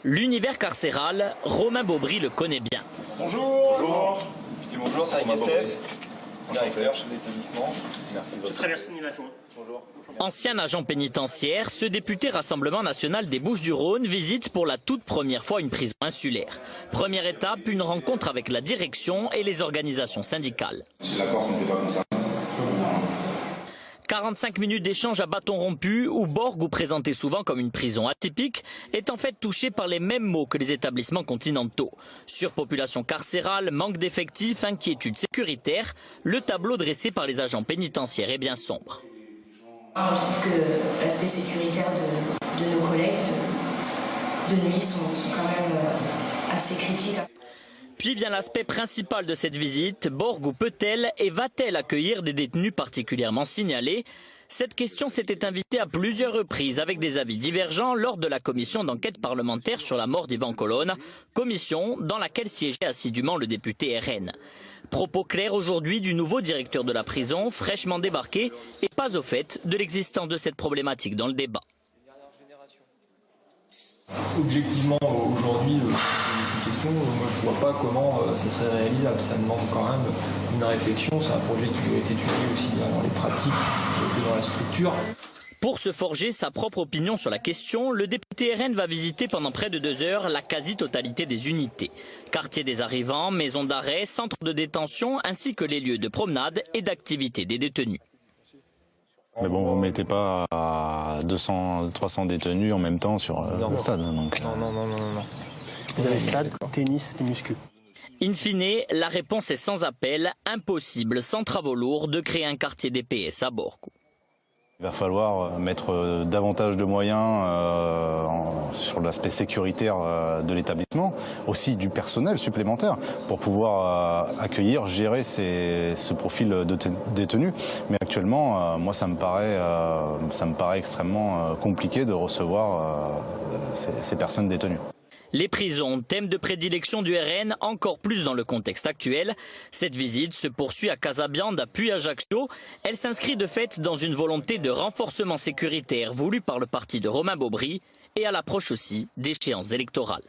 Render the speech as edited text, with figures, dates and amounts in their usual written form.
L'univers carcéral, Romain Beaubry le connaît bien. Bonjour. Bonjour. Je dis bonjour, c'est avec Steph, directeur chez l'établissement. Merci de votre Très merci, Bonjour. Ancien agent pénitentiaire, ce député Rassemblement national des Bouches-du-Rhône visite pour la toute première fois une prison insulaire. Première étape, une rencontre avec la direction et les organisations syndicales. La Corse n'était pas concernée. 45 minutes d'échange à bâton rompu où Borgo, présenté souvent comme une prison atypique, est en fait touché par les mêmes maux que les établissements continentaux. Surpopulation carcérale, manque d'effectifs, inquiétude sécuritaire, le tableau dressé par les agents pénitentiaires est bien sombre. On trouve que l'aspect sécuritaire de nos collègues de nuit sont quand même assez critiques. Puis vient l'aspect principal de cette visite. Borgo peut-elle et va-t-elle accueillir des détenus particulièrement signalés? Cette question s'était invitée à plusieurs reprises avec des avis divergents lors de la commission d'enquête parlementaire sur la mort d'Ivan Colonna, commission dans laquelle siégeait assidûment le député RN. Propos clairs aujourd'hui du nouveau directeur de la prison, fraîchement débarqué et pas au fait de l'existence de cette problématique dans le débat. Objectivement, aujourd'hui, ces questions, moi je ne vois pas comment ça serait réalisable. Ça demande quand même une réflexion. C'est un projet qui doit être étudié aussi bien dans les pratiques que dans la structure. Pour se forger sa propre opinion sur la question, le député RN va visiter pendant près de 2 heures la quasi-totalité des unités. Quartier des arrivants, maisons d'arrêt, centres de détention, ainsi que les lieux de promenade et d'activité des détenus. Mais bon, vous ne mettez pas à 200, 300 détenus en même temps sur le stade. Donc... Non. Vous avez stade, tennis et muscu. In fine, la réponse est sans appel, impossible sans travaux lourds de créer un quartier DPS à Borgo. Il va falloir mettre davantage de moyens sur l'aspect sécuritaire de l'établissement, aussi du personnel supplémentaire pour pouvoir accueillir, gérer ce profil de détenus. Mais actuellement, moi, ça me paraît extrêmement compliqué de recevoir ces personnes détenues. Les prisons, thème de prédilection du RN, encore plus dans le contexte actuel. Cette visite se poursuit à Casabianda puis à Ajaccio. Elle s'inscrit de fait dans une volonté de renforcement sécuritaire voulue par le parti de Romain Beaubry et à l'approche aussi d'échéances électorales.